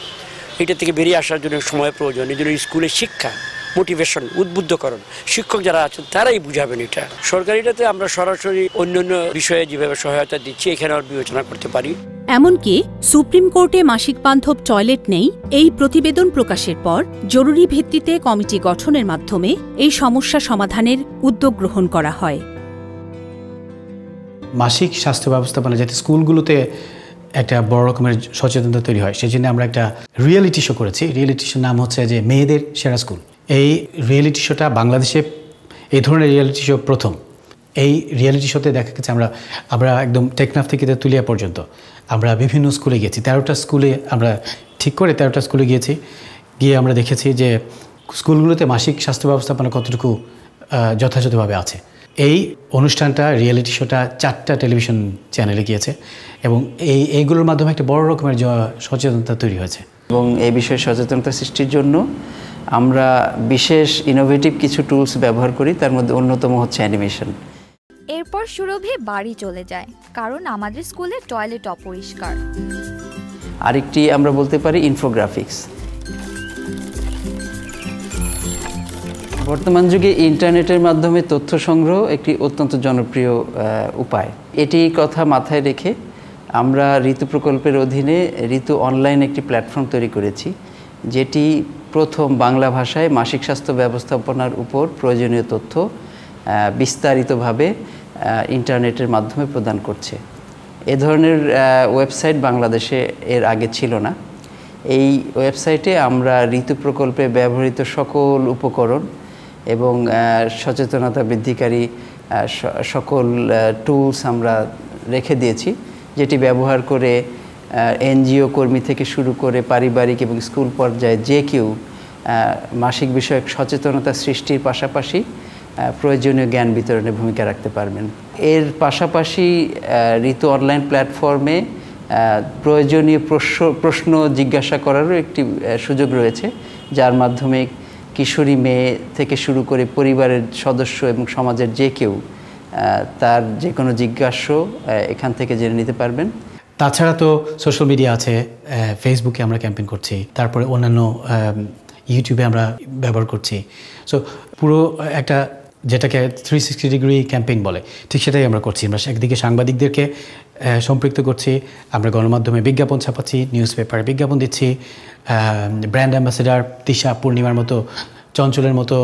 Speaker 9: এটা থেকে বেরিয়ে আসার জন্য সময় প্রয়োজন। এই জন্য স্কুলের শিক্ষা, মোটিভেশন, উদ্বুদ্ধকরণ শিক্ষক যারা আছেন তারাই বুঝাবেন। এটা সরকারিটাতে আমরা সরাসরি অন্যান্য বিষয়ে যেভাবে সহায়তা দিচ্ছি এখানে বিবেচনা করতে পারি।
Speaker 7: এমনকি সুপ্রিম কোর্টে মাসিক বান্ধব টয়লেট নেই এই প্রতিবেদন প্রকাশের পর জরুরি ভিত্তিতে কমিটি গঠনের মাধ্যমে এই সমস্যা সমাধানের উদ্যোগ গ্রহণ করা হয়।
Speaker 1: মাসিক স্বাস্থ্য ব্যবস্থাপনা যাতে স্কুলগুলোতে একটা বড় রকমের সচেতনতা তৈরি হয় সেজন্য আমরা একটা রিয়েলিটি শো করেছি। রিয়েলিটি শোর নাম হচ্ছে যে মেয়েদের সেরা স্কুল। এই রিয়েলিটি শোটা বাংলাদেশে এই ধরনের রিয়েলিটি শো প্রথম। এই রিয়েলিটি শোতে দেখা গেছে আমরা একদম টেকনাফ থেকে তুলিয়া পর্যন্ত আমরা বিভিন্ন স্কুলে গিয়েছি। 13টা স্কুলে আমরা ঠিক করে 13টা স্কুলে গিয়ে আমরা দেখেছি যে স্কুলগুলোতে মাসিক স্বাস্থ্য ব্যবস্থাপনা কতটুকু যথাযথভাবে আছে। এই অনুষ্ঠানটা, রিয়েলিটি শোটা 4টা টেলিভিশন চ্যানেলে গিয়েছে এবং এইগুলোর মাধ্যমে একটা বড় রকমের সচেতনতা তৈরি হয়েছে।
Speaker 18: এবং এই বিষয়ে সচেতনতা সৃষ্টির জন্য আমরা বিশেষ ইনোভেটিভ কিছু টুলস ব্যবহার করি, তার মধ্যে অন্যতম হচ্ছে অ্যানিমেশন।
Speaker 12: এরপর সুরভি বাড়ি চলে যায় কারণ আমাদের স্কুলে টয়লেট অপরিষ্কার।
Speaker 18: আরেকটি আমরা বলতে পারি ইনফোগ্রাফিক্স। বর্তমান যুগে ইন্টারনেটের মাধ্যমে তথ্য সংগ্রহ একটি অত্যন্ত জনপ্রিয় উপায়। এটি কথা মাথায় রেখে আমরা ঋতু প্রকল্পের অধীনে ঋতু অনলাইন একটি প্ল্যাটফর্ম তৈরি করেছি, যেটি প্রথম বাংলা ভাষায় মাসিক স্বাস্থ্য ব্যবস্থাপনার উপর প্রয়োজনীয় তথ্য বিস্তারিতভাবে ইন্টারনেটের মাধ্যমে প্রদান করছে। এ ধরনের ওয়েবসাইট বাংলাদেশে এর আগে ছিল না। এই ওয়েবসাইটে আমরা ঋতু প্রকল্পে ব্যবহৃত সকল উপকরণ এবং সচেতনতা বৃদ্ধিকারী সকল টুলস আমরা রেখে দিয়েছি, যেটি ব্যবহার করে এনজিও কর্মী থেকে শুরু করে পারিবারিক এবং স্কুল পর্যায়ে যে কেউ মাসিক বিষয়ক সচেতনতা সৃষ্টির পাশাপাশি প্রয়োজনীয় জ্ঞান বিতরণে ভূমিকা রাখতে পারবেন। এর পাশাপাশি ঋতু অনলাইন প্ল্যাটফর্মে প্রয়োজনীয় প্রশ্ন জিজ্ঞাসা করারও একটি সুযোগ রয়েছে, যার মাধ্যমে কিশোরী মেয়ে থেকে শুরু করে পরিবারের সদস্য এবং সমাজের যে কেউ তার যে কোনো জিজ্ঞাসা এখান থেকে জেনে নিতে পারবেন।
Speaker 1: তাছাড়া তো সোশ্যাল মিডিয়া আছে, ফেসবুকে আমরা ক্যাম্পেইন করছি, তারপরে অন্যান্য ইউটিউবে আমরা ব্যবহার করছি। সো পুরো একটা যেটাকে 360 ডিগ্রি ক্যাম্পেইন বলে, ঠিক সেটাই আমরা করছি। আমরা একদিকে সাংবাদিকদেরকে সম্পৃক্ত করছি, আমরা গণমাধ্যমে বিজ্ঞাপন ছাপাচ্ছি, নিউজ পেপারে বিজ্ঞাপন দিচ্ছি, ব্র্যান্ড অ্যাম্বাসেডার তিশা, পূর্ণিমার মতো, চঞ্চলের মতো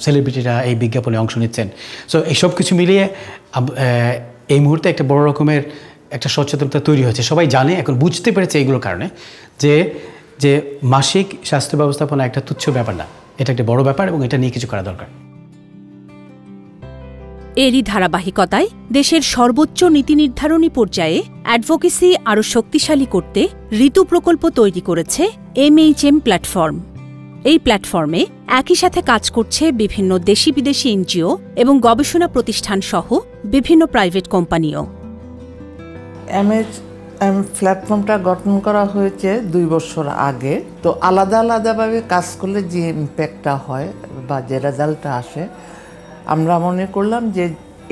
Speaker 1: সেলিব্রিটিরা এই বিজ্ঞাপনে অংশ নিচ্ছেন। সো এই সব কিছু মিলিয়ে এই মুহূর্তে একটা বড় রকমের একটা সচেতনতা তৈরি হয়েছে। সবাই জানে, এখন বুঝতে পেরেছে এইগুলোর কারণে যে মাসিক স্বাস্থ্য ব্যবস্থাপনা একটা তুচ্ছ ব্যাপার না, এটা একটা বড় ব্যাপার এবং এটা নিয়ে কিছু করা দরকার।
Speaker 7: এরই ধারাবাহিকতায় দেশের সর্বোচ্চ নীতি নির্ধারণী পর্যায়ে অ্যাডভোকেসি আরও শক্তিশালী করতে ঋতু প্রকল্প তৈরি করেছে MHM প্ল্যাটফর্ম। এই প্ল্যাটফর্মে একই সাথে কাজ করছে বিভিন্ন দেশি বিদেশি এনজিও এবং গবেষণা প্রতিষ্ঠান সহ বিভিন্ন প্রাইভেট কোম্পানিও।
Speaker 2: MHM প্ল্যাটফর্মটা গঠন করা হয়েছে 2 বছর আগে। তো আলাদা আলাদাভাবে কাজ করলে যে ইম্প্যাক্টটা হয় বা যে রেজাল্টটা আসে, আমরা মনে করলাম যে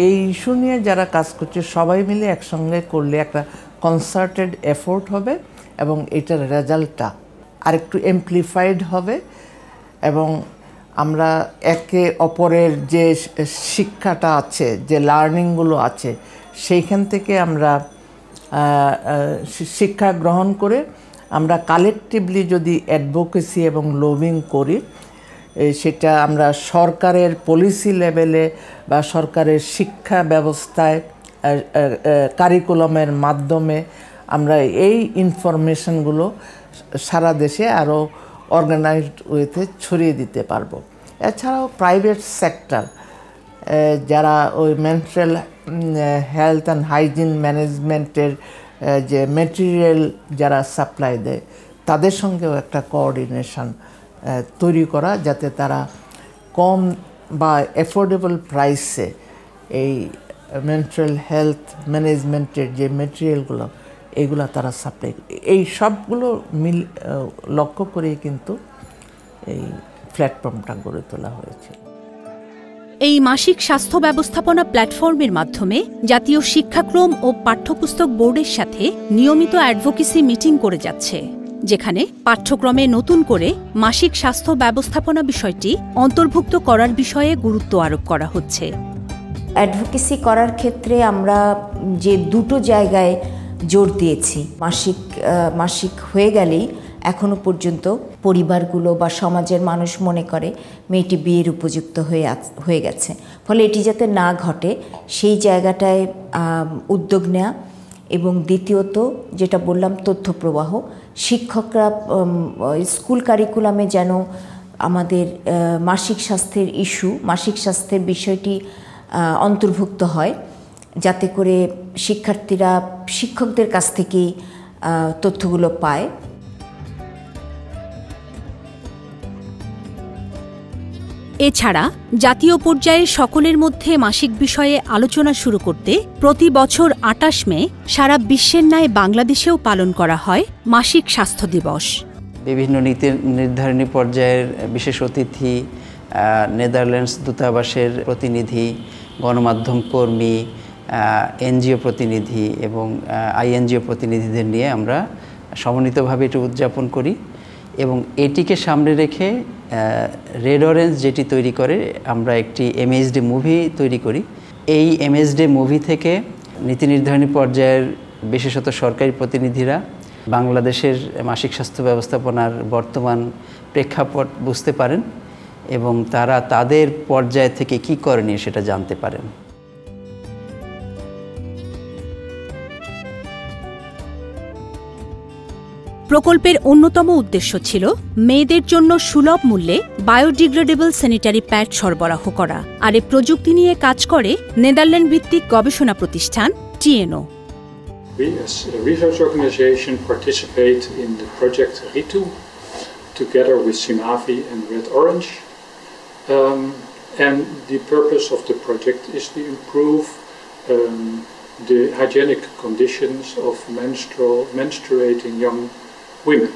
Speaker 2: এই ইস্যু নিয়ে যারা কাজ করছে সবাই মিলে একসঙ্গে করলে একটা কনসার্টেড এফোর্ট হবে এবং এটার রেজাল্টটা আরেকটু এমপ্লিফাইড হবে এবং আমরা একে অপরের যে শিক্ষাটা আছে, যে লার্নিংগুলো আছে, সেইখান থেকে আমরা শিক্ষা গ্রহণ করে আমরা কালেকটিভলি যদি অ্যাডভোকেসি এবং লবিং করি, সেটা আমরা সরকারের পলিসি লেভেলে বা সরকারের শিক্ষা ব্যবস্থায় কারিকুলামের মাধ্যমে আমরা এই ইনফরমেশনগুলো সারা দেশে আরও অর্গানাইজড ওয়েতে ছড়িয়ে দিতে পারবো। এছাড়াও প্রাইভেট সেক্টর যারা ওই মেন্টাল হেলথ অ্যান্ড হাইজিন ম্যানেজমেন্টের যে মেটেরিয়াল যারা সাপ্লাই দেয়, তাদের সঙ্গেও একটা কোঅর্ডিনেশন তৈরি করা, যাতে তারা কম বা অ্যাফোর্ডেবল প্রাইসে এই মেন্টাল হেলথ ম্যানেজমেন্টের যে মেটেরিয়ালগুলো এইগুলো তারা সাপ্লাই, এই সবগুলো লক্ষ্য করেই কিন্তু এই প্ল্যাটফর্মটা গড়ে তোলা হয়েছে।
Speaker 7: এই মাসিক স্বাস্থ্য ব্যবস্থাপনা প্ল্যাটফর্মের মাধ্যমে জাতীয় শিক্ষাক্রম ও পাঠ্যপুস্তক বোর্ডের সাথে নিয়মিত অ্যাডভোকেসি মিটিং করে যাচ্ছে, যেখানে পাঠ্যক্রমে নতুন করে মাসিক স্বাস্থ্য ব্যবস্থাপনা বিষয়টি অন্তর্ভুক্ত করার বিষয়ে গুরুত্ব আরোপ করা হচ্ছে।
Speaker 10: অ্যাডভোকেসি করার ক্ষেত্রে আমরা যে দুটো জায়গায় জোর দিয়েছি, মাসিক হয়ে গেলেই এখনো পর্যন্ত পরিবারগুলো বা সমাজের মানুষ মনে করে মেয়েটি বিয়ের উপযুক্ত হয়ে গেছে, ফলে এটি যাতে না ঘটে সেই জায়গাটায় উদ্যোগ নেওয়া, এবং দ্বিতীয়ত যেটা বললাম তথ্য প্রবাহ, শিক্ষকরা স্কুল কারিকুলামে যেন আমাদের মাসিক স্বাস্থ্যের মাসিক স্বাস্থ্যের বিষয়টি অন্তর্ভুক্ত হয়, যাতে করে শিক্ষার্থীরা শিক্ষকদের কাছ থেকেই তথ্যগুলো পায়।
Speaker 7: এছাড়া জাতীয় পর্যায়ে সকলের মধ্যে মাসিক বিষয়ে আলোচনা শুরু করতে প্রতি বছর ২৮ মে সারা বিশ্বের ন্যায় বাংলাদেশেও পালন করা হয় মাসিক স্বাস্থ্য দিবস।
Speaker 18: বিভিন্ন নীতি নির্ধারণী পর্যায়ের বিশেষ অতিথি, নেদারল্যান্ডস দূতাবাসের প্রতিনিধি, গণমাধ্যম কর্মী, এনজিও প্রতিনিধি এবং আইএনজিও প্রতিনিধিদের নিয়ে আমরা সমন্বিতভাবে এটি উদযাপন করি এবং এটিকে সামনে রেখে রেড অরেঞ্জ যেটি তৈরি করে, আমরা একটি MHD মুভি তৈরি করি। এই MHD মুভি থেকে নীতি নির্ধারণী পর্যায়ের বিশেষত সরকারি প্রতিনিধিরা বাংলাদেশের মাসিক স্বাস্থ্য ব্যবস্থাপনার বর্তমান প্রেক্ষাপট বুঝতে পারেন এবং তারা তাদের পর্যায় থেকে কী করণীয় সেটা জানতে পারেন।
Speaker 7: প্রকল্পের অন্যতম উদ্দেশ্য ছিল মেয়েদের জন্য সুলভ মূল্যে বায়োডিগ্রেডেবল স্যানিটারি প্যাড সরবরাহ করা, আর এই প্রযুক্তি নিয়ে কাজ করে নেদারল্যান্ড ভিত্তিক গবেষণা প্রতিষ্ঠান TNO।
Speaker 11: We as a research organization participate in the project RITU together with Sinavi and Red Orange, and the purpose of the project is to improve the hygienic conditions of menstruating young women.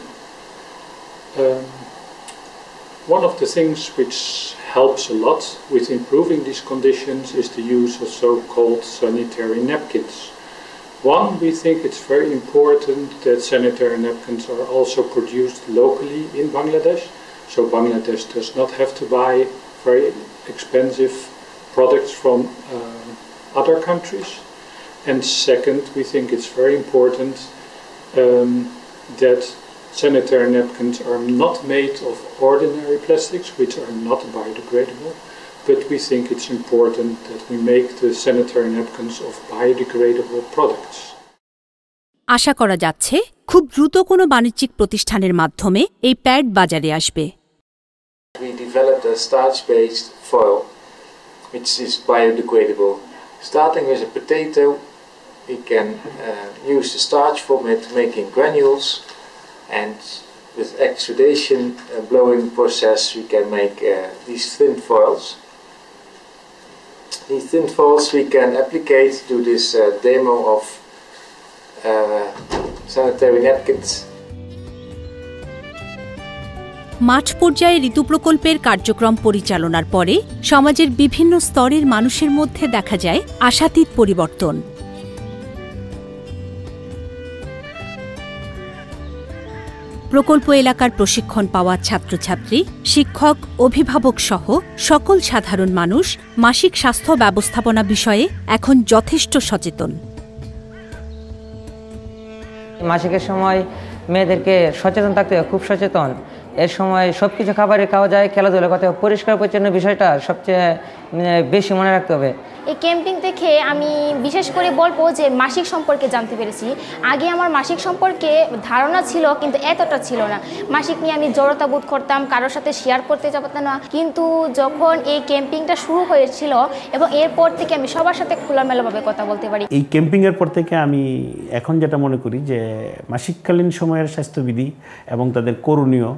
Speaker 11: One of the things which helps a lot with improving these conditions is the use of so-called sanitary napkins. One, we think it's very important that sanitary napkins are also produced locally in Bangladesh. So Bangladesh does not have to buy very expensive products from other countries. And second, we think it's very important that sanitary napkins are not made of ordinary plastics, which are not biodegradable, but we think it's important that we make the sanitary napkins of biodegradable products.
Speaker 7: আশা করা যাচ্ছে খুব দ্রুত কোনো বাণিজ্যিক প্রতিষ্ঠানের মাধ্যমে এই pad বাজারে আসবে।
Speaker 13: We developed a starch-based foil, which is biodegradable. Starting with a potato, we can use the starch from it making granules, and with extrudation blowing process we can make these thin foils. These thin foils we can applicate to this demo of sanitary napkins.
Speaker 7: মাঠ পর্যায়ে ঋতু প্রকল্পের কার্যক্রম পরিচালনার পরে সমাজের বিভিন্ন স্তরের মানুষের মধ্যে দেখা যায় আশাতীত পরিবর্তন। প্রকল্প এলাকার প্রশিক্ষণ পাওয়া ছাত্রছাত্রী, শিক্ষক, অভিভাবক সহ সকল সাধারণ মানুষ মাসিক স্বাস্থ্য ব্যবস্থাপনা বিষয়ে এখন যথেষ্ট সচেতন।
Speaker 14: মাসিকের সময় মেয়েদেরকে সচেতন থাকতে হবে, খুব সচেতন। এর সময় সব কিছু খাবারই খাওয়া যায়, খেলাধুলা করতে হবে, পরিষ্কার পরিচ্ছন্ন বিষয়টা সবচেয়ে বেশি মনে রাখতে হবে।
Speaker 15: এই ক্যাম্পিং থেকে আমি বিশেষ করে বলবো যে মাসিক সম্পর্কে জানতে পেরেছি। আগে আমার মাসিক সম্পর্কে ধারণা ছিল, কিন্তু এতটা ছিল না। মাসিক নিয়ে আমি জড়তা বোধ করতাম, কারোর সাথে শেয়ার করতে পারতাম না। কিন্তু যখন এই ক্যাম্পিংটা শুরু হয়েছিল এবং এরপর থেকে আমি সবার সাথে খোলামেলাভাবে কথা বলতে পারি।
Speaker 16: এই ক্যাম্পিংয়ের পর থেকে আমি এখন যেটা মনে করি যে মাসিককালীন সময়ের স্বাস্থ্যবিধি এবং তাদের করণীয়,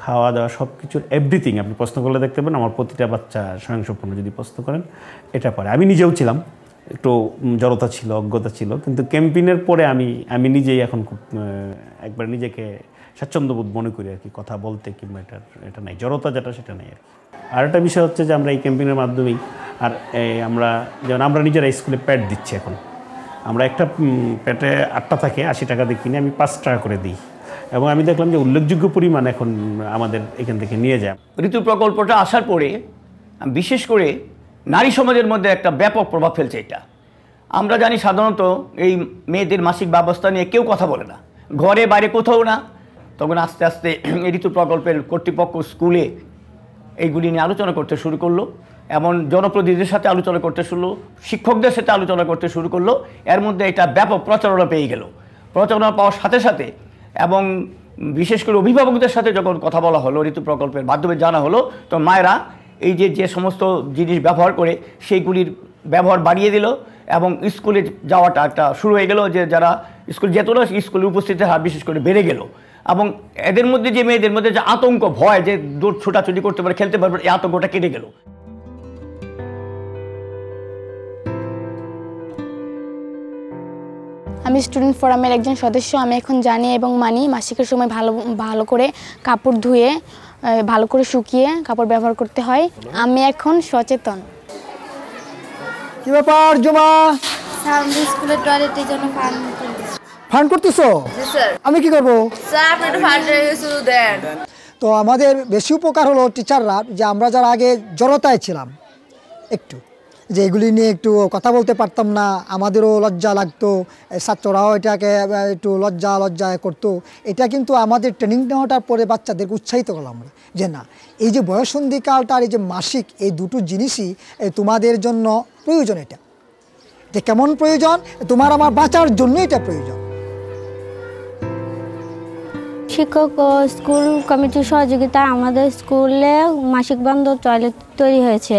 Speaker 16: খাওয়া দাওয়া, সব কিছুর এভরিথিং আপনি প্রশ্ন করলে দেখতে পাবেন। আমার প্রতিটা বাচ্চা স্বয়ংসম্পূর্ণ যদি প্রশ্ন করেন এটা পারে। আমি নিজেও ছিলাম, একটু জড়তা ছিল, অজ্ঞতা ছিল, কিন্তু ক্যাম্পেইনের পরে আমি নিজেই এখন খুব একবার নিজেকে স্বাচ্ছন্দ্যবোধ মনে করি আর কি, কথা বলতে, কিংবা এটা নাই, জড়তা যেটা সেটা নেই আর কি। আর একটা বিষয় হচ্ছে যে আমরা এই ক্যাম্পেইনের মাধ্যমেই আর যেমন আমরা নিজেরা স্কুলে প্যাড দিচ্ছি এখন। আমরা একটা প্যাডে 8টা থাকে, 80 টাকা দিয়ে কিনে আমি 5 টাকা করে দিই, এবং আমি দেখলাম যে উল্লেখযোগ্য পরিমাণ এখন আমাদের এখান থেকে নিয়ে যায়।
Speaker 19: ঋতু প্রকল্পটা আসার পরে বিশেষ করে নারী সমাজের মধ্যে একটা ব্যাপক প্রভাব ফেলছে এটা। আমরা জানি সাধারণত এই মেয়েদের মাসিক ব্যবস্থা নিয়ে কেউ কথা বলে না, ঘরে বাইরে কোথাও না। তখন আস্তে আস্তে এই ঋতু প্রকল্পের কর্তৃপক্ষ স্কুলে এইগুলি নিয়ে আলোচনা করতে শুরু করলো, এমন জনপ্রতিনিধিদের সাথে আলোচনা করতে শুরু, শিক্ষকদের সাথে আলোচনা করতে শুরু করলো। এর মধ্যে এটা ব্যাপক প্রচারণা পেয়ে গেল। প্রচারণা পাওয়ার সাথে সাথে এবং বিশেষ করে অভিভাবকদের সাথে যখন কথা বলা হলো, ঋতু প্রকল্পের মাধ্যমে জানা হলো, তো মায়েরা এই যে সমস্ত জিনিস ব্যবহার করে সেইগুলির ব্যবহার বাড়িয়ে দিল, এবং স্কুলে যাওয়াটা একটা শুরু হয়ে গেল। যে যারা স্কুল যেত না, স্কুলে উপস্থিতির হার বিশেষ করে বেড়ে গেল। এবং এদের মধ্যে যে মেয়েদের মধ্যে যে আতঙ্ক, ভয়, যে দৌড় ছোটাছুটি করতে পারে, খেলতে পারবে, এই আতঙ্কটা কেটে গেল।
Speaker 20: আমি স্টুডেন্ট ফোরামের একজন সদস্য। আমি এখন জানি এবং মানি মাসিকের সময় ভালো করে কাপড় ধুয়ে, ভালো করে শুকিয়ে কাপড় ব্যবহার করতে হয়। আমি এখন সচেতন।
Speaker 21: কি ব্যাপার জমা?
Speaker 15: স্যার, আমি স্কুলের টয়লেটের জন্য
Speaker 21: ফান্ড করতেছো?
Speaker 15: জি স্যার।
Speaker 21: আমি কি করব?
Speaker 15: স্যার, আপনি একটু ফান্ডের কিছু দেন।
Speaker 21: তো আমাদের বেশি উপকার হলো টিচাররা, যে আমরা যারা আগে জড়তায় ছিলাম একটু, যে এগুলি নিয়ে একটু কথা বলতে পারতাম না, আমাদেরও লজ্জা লাগতো, ছাত্ররাও এটাকে একটু লজ্জা করতো। এটা কিন্তু আমাদের ট্রেনিং নেওয়াটার পরে বাচ্চাদেরকে উৎসাহিত করলাম আমরা, যে না, এই যে বয়ঃসন্ধিকালটা আর এই যে মাসিক, এই দুটো জিনিসই তোমাদের জন্য প্রয়োজন। এটা কেমন প্রয়োজন? তোমার আমার বাঁচার জন্য এটা প্রয়োজন।
Speaker 20: শিক্ষক ও স্কুল কমিটির সহযোগিতায় আমাদের স্কুলে মাসিক বন্ধ টয়লেট তৈরি হয়েছে।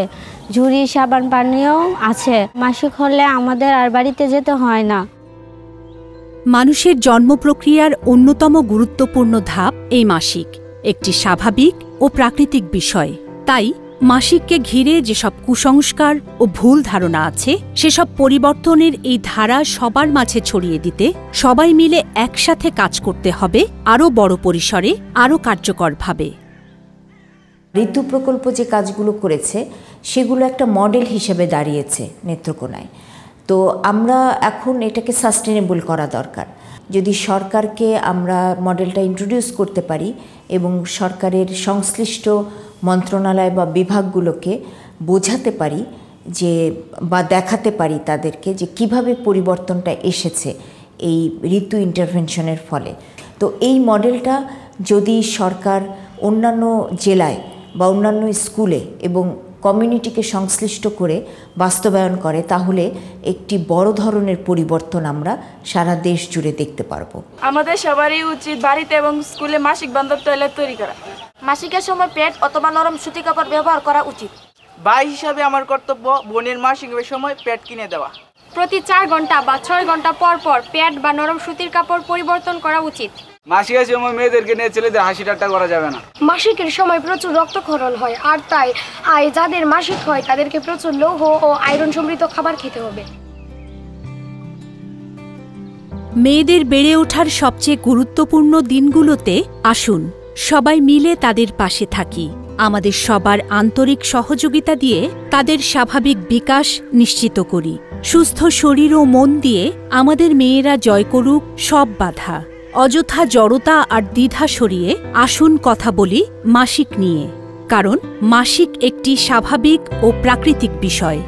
Speaker 20: ঝুড়ি, সাবান, পানিও আছে। মাসিক হলে আমাদের আর বাড়িতে যেতে হয় না।
Speaker 7: মানুষের জন্ম প্রক্রিয়ার অন্যতম গুরুত্বপূর্ণ ধাপ এই মাসিক, একটি স্বাভাবিক ও প্রাকৃতিক বিষয়। তাই মাসিককে ঘিরে যেসব কুসংস্কার ও ভুল ধারণা আছে, সেসব পরিবর্তনের এই ধারা সবার মাঝে ছড়িয়ে দিতে সবাই মিলে একসাথে কাজ করতে হবে, আরও বড় পরিসরে, আরও কার্যকরভাবে।
Speaker 10: ঋতু প্রকল্প যে কাজগুলো করেছে সেগুলো একটা মডেল হিসেবে দাঁড়িয়েছে নেত্রকোনায়। তো আমরা এখন এটাকে সাস্টেনেবল করা দরকার। যদি সরকারকে আমরা মডেলটা ইন্ট্রোডিউস করতে পারি এবং সরকারের সংশ্লিষ্ট মন্ত্রণালয় বা বিভাগগুলোকে বোঝাতে পারি যে বা দেখাতে পারি তাদেরকে যে কিভাবে পরিবর্তনটা এসেছে এই ঋতু ইন্টারভেনশনের ফলে, তো এই মডেলটা যদি সরকার অন্যান্য জেলায় বা অন্যান্য স্কুলে এবং কমিউনিটিকে সংশ্লিষ্ট করে বাস্তবায়ন করে তাহলে একটি বড় ধরনের পরিবর্তন আমরা সারা দেশ জুড়ে দেখতে পারবো।
Speaker 5: আমাদের সবারই উচিত বাড়িতে এবং স্কুলে মাসিক বান্ধব টয়লেট তৈরি করা। মাসিকের সময় প্যাড অথবা নরম সুতি কাপড় ব্যবহার করা উচিত।
Speaker 6: ভাই হিসাবে আমার কর্তব্য বোনের মাসিকের সময় প্যাড কিনে দেওয়া।
Speaker 17: প্রতি 4 ঘন্টা বা 6 ঘন্টা পর পর প্যাড বা নরম সুতির কাপড় পরিবর্তন করা উচিত।
Speaker 6: মাসিকের সময় মেয়েদেরকে নিয়ে ছেলেদের হাসি ঠাট্টা করা যাবে না।
Speaker 17: মাসিকের সময় প্রচুর রক্তক্ষরণ হয়, আর তাই যাদের মাসিক হয় তাদেরকে প্রচুর লৌহ ও আয়রন সমৃদ্ধ খাবার খেতে হবে।
Speaker 7: মেয়েদের বেড়ে ওঠার সবচেয়ে গুরুত্বপূর্ণ দিনগুলোতে আসুন সবাই মিলে তাদের পাশে থাকি। আমাদের সবার আন্তরিক সহযোগিতা দিয়ে তাদের স্বাভাবিক বিকাশ নিশ্চিত করি। সুস্থ শরীর ও মন দিয়ে আমাদের মেয়েরা জয় করুক সব বাধা। অযথা জড়তা আর দ্বিধা সরিয়ে আসুন কথা বলি মাসিক নিয়ে, কারণ মাসিক একটি স্বাভাবিক ও প্রাকৃতিক বিষয়।